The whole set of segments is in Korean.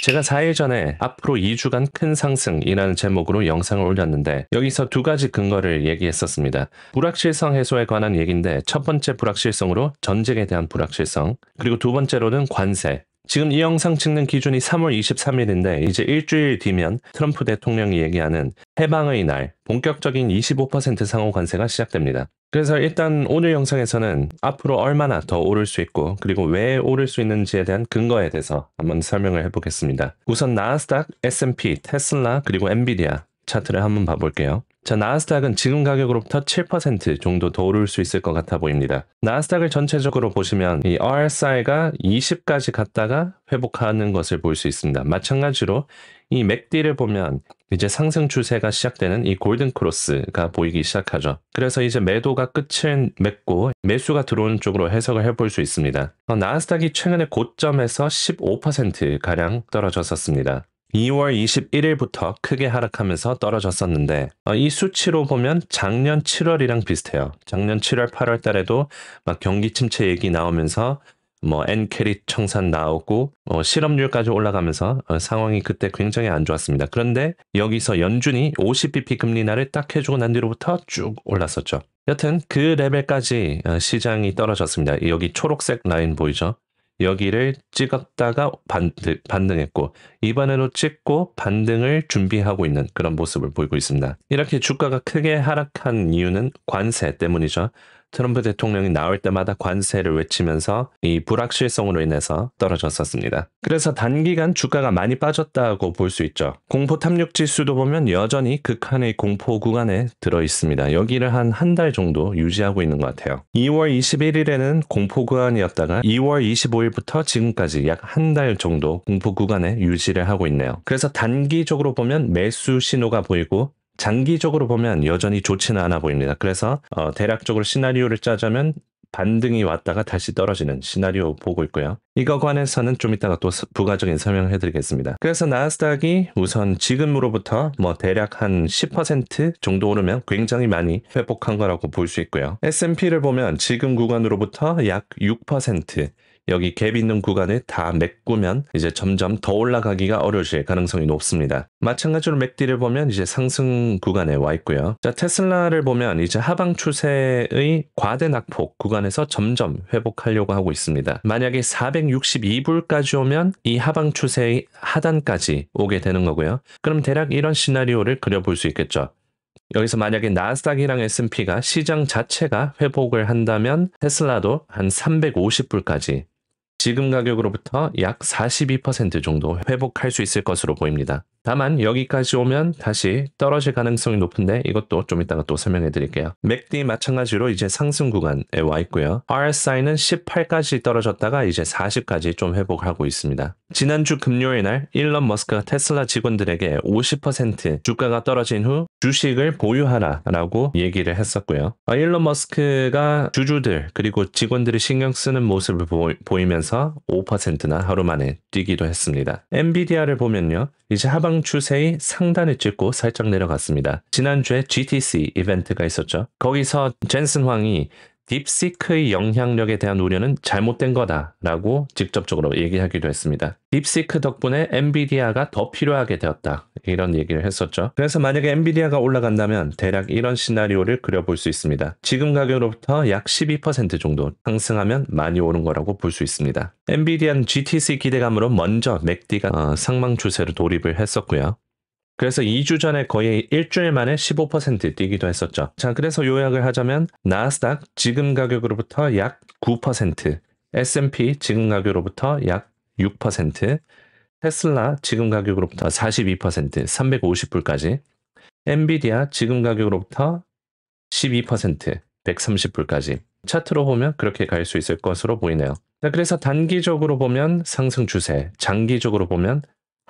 제가 4일 전에 앞으로 2주간 큰 상승이라는 제목으로 영상을 올렸는데 여기서 두 가지 근거를 얘기했었습니다. 불확실성 해소에 관한 얘기인데 첫 번째 불확실성으로 전쟁에 대한 불확실성, 그리고 두 번째로는 관세. 지금 이 영상 찍는 기준이 3월 23일인데 이제 일주일 뒤면 트럼프 대통령이 얘기하는 해방의 날, 본격적인 25% 상호 관세가 시작됩니다. 그래서 일단 오늘 영상에서는 앞으로 얼마나 더 오를 수 있고 그리고 왜 오를 수 있는지에 대한 근거에 대해서 한번 설명을 해보겠습니다. 우선 나스닥, S&P, 테슬라 그리고 엔비디아 차트를 한번 봐볼게요. 자, 나스닥은 지금 가격으로부터 7% 정도 더 오를 수 있을 것 같아 보입니다. 나스닥을 전체적으로 보시면 이 RSI가 20까지 갔다가 회복하는 것을 볼 수 있습니다. 마찬가지로 이 맥디를 보면 이제 상승 추세가 시작되는 이 골든 크로스가 보이기 시작하죠. 그래서 이제 매도가 끝을 맺고 매수가 들어오는 쪽으로 해석을 해볼 수 있습니다. 나스닥이 최근에 고점에서 15%가량 떨어졌었습니다. 2월 21일부터 크게 하락하면서 떨어졌었는데 이 수치로 보면 작년 7월이랑 비슷해요. 작년 7월 8월 달에도 막 경기 침체 얘기 나오면서 뭐 엔캐리 청산 나오고 실업률까지 올라가면서 상황이 그때 굉장히 안 좋았습니다. 그런데 여기서 연준이 50bp 금리 인하를 딱 해주고 난 뒤로부터 쭉 올랐었죠. 여튼 그 레벨까지 시장이 떨어졌습니다. 여기 초록색 라인 보이죠? 여기를 찍었다가 반등했고 이번에도 찍고 반등을 준비하고 있는 그런 모습을 보이고 있습니다. 이렇게 주가가 크게 하락한 이유는 관세 때문이죠. 트럼프 대통령이 나올 때마다 관세를 외치면서 이 불확실성으로 인해서 떨어졌었습니다. 그래서 단기간 주가가 많이 빠졌다고 볼 수 있죠. 공포 탐욕 지수도 보면 여전히 극한의 공포 구간에 들어 있습니다. 여기를 한 달 정도 유지하고 있는 것 같아요. 2월 21일에는 공포 구간이었다가 2월 25일부터 지금까지 약 한 달 정도 공포 구간에 유지를 하고 있네요. 그래서 단기적으로 보면 매수 신호가 보이고 장기적으로 보면 여전히 좋지는 않아 보입니다. 그래서 대략적으로 시나리오를 짜자면 반등이 왔다가 다시 떨어지는 시나리오 보고 있고요. 이거 관해서는 좀 이따가 또 부가적인 설명을 해드리겠습니다. 그래서 나스닥이 우선 지금으로부터 뭐 대략 한 10% 정도 오르면 굉장히 많이 회복한 거라고 볼 수 있고요. S&P를 보면 지금 구간으로부터 약 6% 여기 갭 있는 구간을 다 메꾸면 이제 점점 더 올라가기가 어려우실 가능성이 높습니다. 마찬가지로 맥디를 보면 이제 상승 구간에 와 있고요. 자, 테슬라를 보면 이제 하방 추세의 과대 낙폭 구간에서 점점 회복하려고 하고 있습니다. 만약에 462불까지 오면 이 하방 추세의 하단까지 오게 되는 거고요. 그럼 대략 이런 시나리오를 그려볼 수 있겠죠. 여기서 만약에 나스닥이랑 S&P가 시장 자체가 회복을 한다면 테슬라도 한 350불까지 지금 가격으로부터 약 42% 정도 회복할 수 있을 것으로 보입니다. 다만 여기까지 오면 다시 떨어질 가능성이 높은데 이것도 좀 이따가 또 설명해 드릴게요. 맥디 마찬가지로 이제 상승 구간에 와 있고요. RSI는 18까지 떨어졌다가 이제 40까지 좀 회복하고 있습니다. 지난주 금요일 날 일론 머스크가 테슬라 직원들에게 50% 주가가 떨어진 후 주식을 보유하라라고 얘기를 했었고요. 일론 머스크가 주주들 그리고 직원들이 신경 쓰는 모습을 보이면서 5%나 하루 만에 뛰기도 했습니다. 엔비디아를 보면요. 이제 하방 추세의 상단을 찍고 살짝 내려갔습니다. 지난주에 GTC 이벤트가 있었죠. 거기서 젠슨 황이 딥시크의 영향력에 대한 우려는 잘못된 거다라고 직접적으로 얘기하기도 했습니다. 딥시크 덕분에 엔비디아가 더 필요하게 되었다. 이런 얘기를 했었죠. 그래서 만약에 엔비디아가 올라간다면 대략 이런 시나리오를 그려볼 수 있습니다. 지금 가격으로부터 약 12% 정도 상승하면 많이 오른 거라고 볼 수 있습니다. 엔비디아는 GTC 기대감으로 먼저 맥디가 상방 추세로 돌입을 했었고요. 그래서 2주 전에 거의 일주일 만에 15% 뛰기도 했었죠. 자, 그래서 요약을 하자면 나스닥 지금 가격으로부터 약 9%, S&P 지금 가격으로부터 약 6%, 테슬라 지금 가격으로부터 42%, 350불까지, 엔비디아 지금 가격으로부터 12%, 130불까지. 차트로 보면 그렇게 갈 수 있을 것으로 보이네요. 자, 그래서 단기적으로 보면 상승 추세, 장기적으로 보면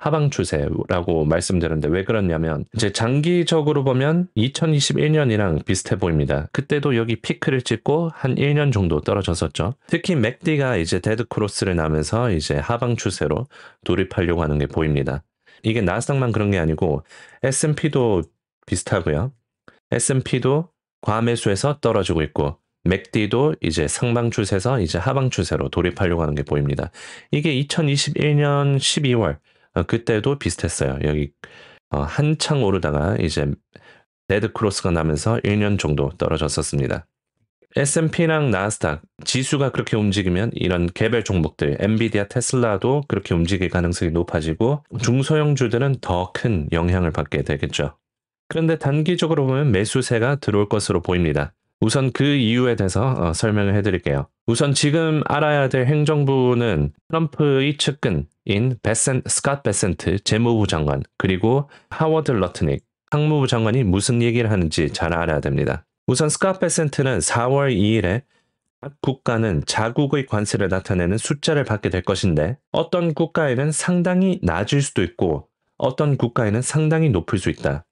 하방 추세라고 말씀드렸는데 왜 그러냐면 이제 장기적으로 보면 2021년이랑 비슷해 보입니다. 그때도 여기 피크를 찍고 한 1년 정도 떨어졌었죠. 특히 맥디가 이제 데드 크로스를 나면서 이제 하방 추세로 돌입하려고 하는 게 보입니다. 이게 나스닥만 그런 게 아니고 S&P도 비슷하고요. S&P도 과매수에서 떨어지고 있고 맥디도 이제 상방 추세에서 이제 하방 추세로 돌입하려고 하는 게 보입니다. 이게 2021년 12월 그때도 비슷했어요. 여기 한창 오르다가 이제 데드 크로스가 나면서 1년 정도 떨어졌었습니다. S&P랑 나스닥 지수가 그렇게 움직이면 이런 개별 종목들 엔비디아, 테슬라도 그렇게 움직일 가능성이 높아지고 중소형주들은 더 큰 영향을 받게 되겠죠. 그런데 단기적으로 보면 매수세가 들어올 것으로 보입니다. 우선 그 이유에 대해서 설명을 해드릴게요. 우선 지금 알아야 될 행정부는 트럼프의 측근인 스캇 베센트 재무부 장관 그리고 하워드 러트닉 상무부 장관이 무슨 얘기를 하는지 잘 알아야 됩니다. 우선 스캇 베센트는 4월 2일에 각 국가는 자국의 관세를 나타내는 숫자를 받게 될 것인데 어떤 국가에는 상당히 낮을 수도 있고 어떤 국가에는 상당히 높을 수 있다.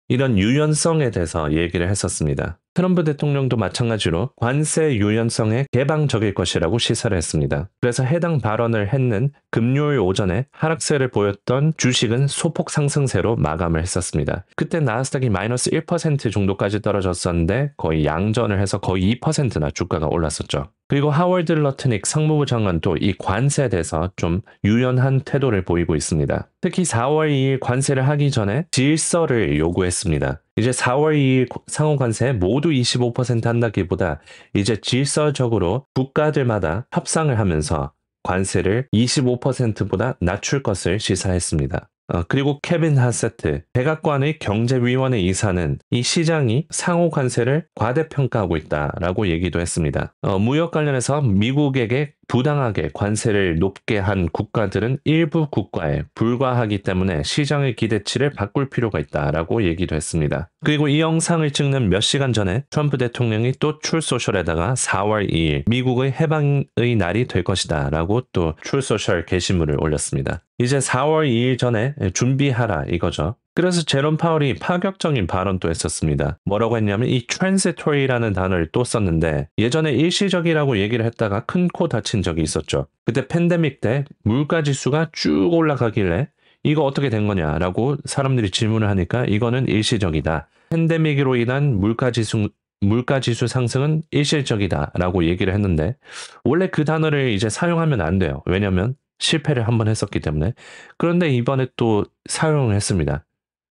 이런 유연성에 대해서 얘기를 했었습니다. 트럼프 대통령도 마찬가지로 관세 유연성에 개방적일 것이라고 시사를 했습니다. 그래서 해당 발언을 했는 금요일 오전에 하락세를 보였던 주식은 소폭 상승세로 마감을 했었습니다. 그때 나스닥이 마이너스 1% 정도까지 떨어졌었는데 거의 양전을 해서 거의 2%나 주가가 올랐었죠. 그리고 하워드 러트닉 상무부 장관도 이 관세에 대해서 좀 유연한 태도를 보이고 있습니다. 특히 4월 2일 관세를 하기 전에 질서를 요구했습니다. 이제 4월 2일 상호 관세 모두 25% 한다기보다 이제 질서적으로 국가들마다 협상을 하면서 관세를 25%보다 낮출 것을 시사했습니다. 그리고 케빈 하세트 백악관의 경제위원회 이사는 이 시장이 상호 관세를 과대평가하고 있다라고 얘기도 했습니다. 무역 관련해서 미국에게 부당하게 관세를 높게 한 국가들은 일부 국가에 불과하기 때문에 시장의 기대치를 바꿀 필요가 있다라고 얘기도 했습니다. 그리고 이 영상을 찍는 몇 시간 전에 트럼프 대통령이 또 출소셜에다가 4월 2일 미국의 해방의 날이 될 것이다 라고 또 출소셜 게시물을 올렸습니다. 이제 4월 2일 전에 준비하라 이거죠. 그래서 제롬 파월이 파격적인 발언도 했었습니다. 뭐라고 했냐면 이 transitory라는 단어를 또 썼는데 예전에 일시적이라고 얘기를 했다가 큰 코 다친 적이 있었죠. 그때 팬데믹 때 물가 지수가 쭉 올라가길래 이거 어떻게 된 거냐라고 사람들이 질문을 하니까 이거는 일시적이다. 팬데믹으로 인한 물가 지수 상승은 일시적이다라고 얘기를 했는데 원래 그 단어를 이제 사용하면 안 돼요. 왜냐면 실패를 한번 했었기 때문에. 그런데 이번에 또 사용을 했습니다.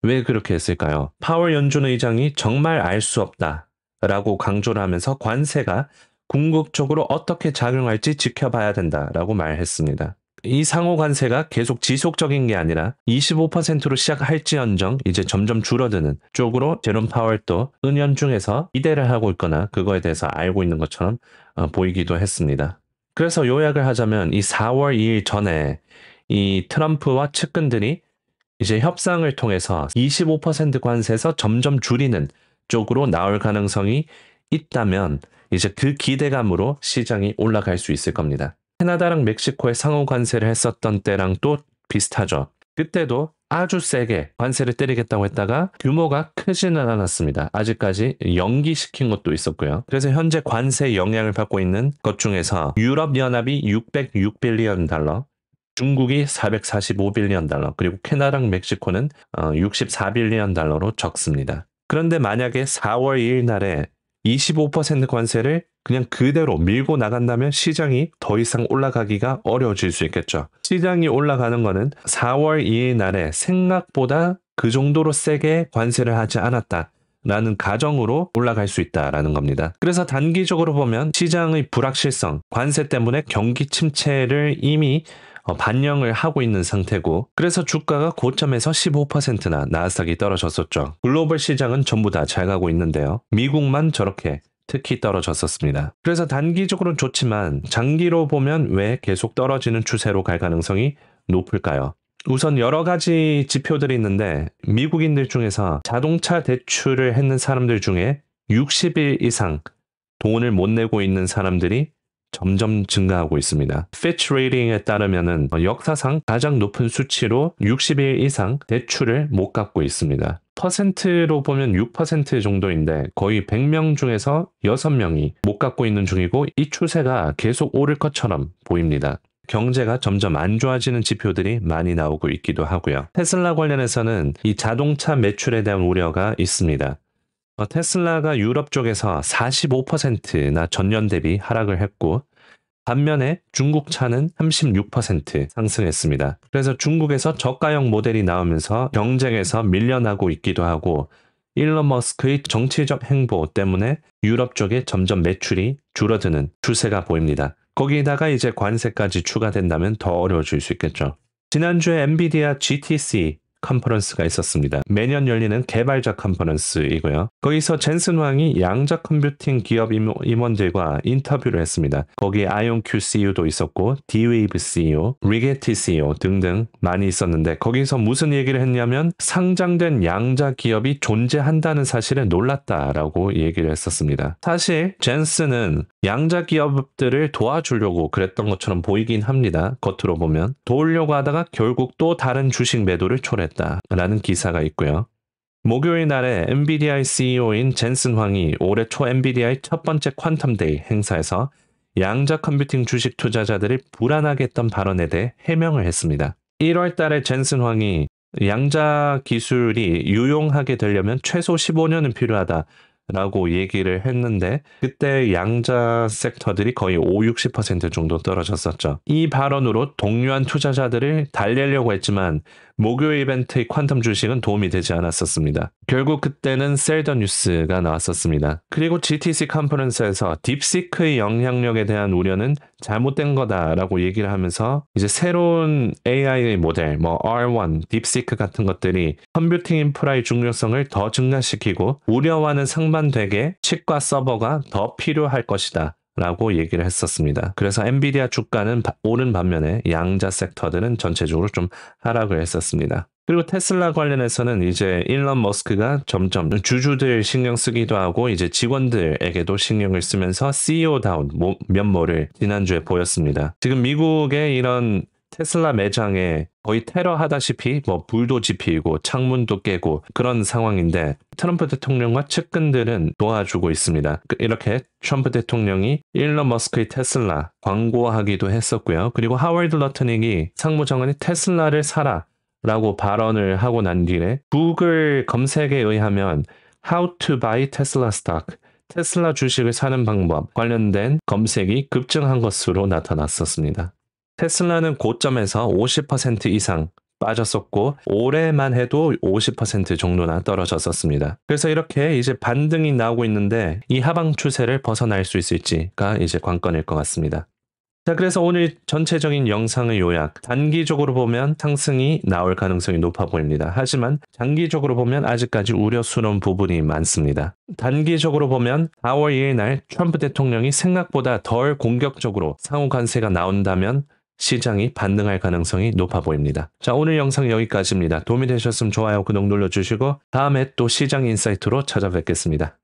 왜 그렇게 했을까요? 파월 연준 의장이 정말 알 수 없다라고 강조를 하면서 관세가 궁극적으로 어떻게 작용할지 지켜봐야 된다라고 말했습니다. 이 상호 관세가 계속 지속적인 게 아니라 25%로 시작할지언정 이제 점점 줄어드는 쪽으로 제롬 파월도 은연중에서 기대를 하고 있거나 그거에 대해서 알고 있는 것처럼 보이기도 했습니다. 그래서 요약을 하자면 이 4월 2일 전에 이 트럼프와 측근들이 이제 협상을 통해서 25% 관세에서 점점 줄이는 쪽으로 나올 가능성이 있다면 이제 그 기대감으로 시장이 올라갈 수 있을 겁니다. 캐나다랑 멕시코에 상호 관세를 했었던 때랑 또 비슷하죠. 그때도 아주 세게 관세를 때리겠다고 했다가 규모가 크지는 않았습니다. 아직까지 연기시킨 것도 있었고요. 그래서 현재 관세 영향을 받고 있는 것 중에서 유럽연합이 606빌리언 달러, 중국이 445빌리언 달러, 그리고 캐나다랑 멕시코는 64빌리언 달러로 적습니다. 그런데 만약에 4월 2일 날에 25% 관세를 그냥 그대로 밀고 나간다면 시장이 더 이상 올라가기가 어려워질 수 있겠죠. 시장이 올라가는 거는 4월 2일 날에 생각보다 그 정도로 세게 관세를 하지 않았다. 라는 가정으로 올라갈 수 있다라는 겁니다. 그래서 단기적으로 보면 시장의 불확실성, 관세 때문에 경기 침체를 이미 반영을 하고 있는 상태고 그래서 주가가 고점에서 15%나 나스닥이 떨어졌었죠. 글로벌 시장은 전부 다 잘 가고 있는데요. 미국만 저렇게 특히 떨어졌었습니다. 그래서 단기적으로는 좋지만 장기로 보면 왜 계속 떨어지는 추세로 갈 가능성이 높을까요? 우선 여러 가지 지표들이 있는데 미국인들 중에서 자동차 대출을 했는 사람들 중에 60일 이상 돈을 못 내고 있는 사람들이 점점 증가하고 있습니다. Fitch 레이팅에 따르면은 역사상 가장 높은 수치로 60일 이상 대출을 못 갚고 있습니다. 퍼센트로 보면 6% 정도인데 거의 100명 중에서 6명이 못 갚고 있는 중이고 이 추세가 계속 오를 것처럼 보입니다. 경제가 점점 안 좋아지는 지표들이 많이 나오고 있기도 하고요. 테슬라 관련해서는 이 자동차 매출에 대한 우려가 있습니다. 테슬라가 유럽 쪽에서 45%나 전년 대비 하락을 했고 반면에 중국 차는 36% 상승했습니다. 그래서 중국에서 저가형 모델이 나오면서 경쟁에서 밀려나고 있기도 하고 일론 머스크의 정치적 행보 때문에 유럽 쪽에 점점 매출이 줄어드는 추세가 보입니다. 거기다가 이제 관세까지 추가된다면 더 어려워질 수 있겠죠. 지난주에 엔비디아 GTC 컨퍼런스가 있었습니다. 매년 열리는 개발자 컨퍼런스이고요. 거기서 젠슨 황이 양자 컴퓨팅 기업 임원들과 인터뷰를 했습니다. 거기에 아이온큐 CEO도 있었고 D-Wave CEO, 리게티 CEO 등등 많이 있었는데 거기서 무슨 얘기를 했냐면 상장된 양자 기업이 존재한다는 사실에 놀랐다라고 얘기를 했었습니다. 사실 젠슨은 양자 기업들을 도와주려고 그랬던 것처럼 보이긴 합니다. 겉으로 보면. 도우려고 하다가 결국 또 다른 주식 매도를 초래했다라는 기사가 있고요. 목요일 날에 엔비디아의 CEO인 젠슨 황이 올해 초 엔비디아의 첫 번째 퀀텀데이 행사에서 양자 컴퓨팅 주식 투자자들을 불안하게 했던 발언에 대해 해명을 했습니다. 1월 달에 젠슨 황이 양자 기술이 유용하게 되려면 최소 15년은 필요하다. 라고 얘기를 했는데 그때 양자 섹터들이 거의 50-60% 정도 떨어졌었죠. 이 발언으로 동료한 투자자들을 달래려고 했지만 목요일 이벤트의 퀀텀 주식은 도움이 되지 않았었습니다. 결국 그때는 셀더 뉴스가 나왔었습니다. 그리고 GTC 컨퍼런스에서 딥시크의 영향력에 대한 우려는 잘못된 거다라고 얘기를 하면서 이제 새로운 AI 모델, R1, 딥시크 같은 것들이 컴퓨팅 인프라의 중요성을 더 증가시키고 우려와는 상반되게 칩과 서버가 더 필요할 것이다. 라고 얘기를 했었습니다. 그래서 엔비디아 주가는 오른 반면에 양자 섹터들은 전체적으로 좀 하락을 했었습니다. 그리고 테슬라 관련해서는 이제 일론 머스크가 점점 주주들 신경 쓰기도 하고 이제 직원들에게도 신경을 쓰면서 CEO다운 면모를 지난주에 보였습니다. 지금 미국의 이런 테슬라 매장에 거의 테러하다시피 불도 지피고 창문도 깨고 그런 상황인데 트럼프 대통령과 측근들은 도와주고 있습니다. 이렇게 트럼프 대통령이 일론 머스크의 테슬라 광고하기도 했었고요. 그리고 하워드 러트닉이 상무장관이 테슬라를 사라 라고 발언을 하고 난 뒤에 구글 검색에 의하면 How to buy Tesla stock, 테슬라 주식을 사는 방법 관련된 검색이 급증한 것으로 나타났었습니다. 테슬라는 고점에서 50% 이상 빠졌었고 올해만 해도 50% 정도나 떨어졌었습니다. 그래서 이렇게 이제 반등이 나오고 있는데 이 하방 추세를 벗어날 수 있을지가 이제 관건일 것 같습니다. 자, 그래서 오늘 전체적인 영상의 요약. 단기적으로 보면 상승이 나올 가능성이 높아 보입니다. 하지만 장기적으로 보면 아직까지 우려스러운 부분이 많습니다. 단기적으로 보면 4월 2일 날 트럼프 대통령이 생각보다 덜 공격적으로 상호 관세가 나온다면 시장이 반등할 가능성이 높아 보입니다. 자, 오늘 영상 여기까지입니다. 도움이 되셨으면 좋아요, 구독 눌러주시고 다음에 또 시장 인사이트로 찾아뵙겠습니다.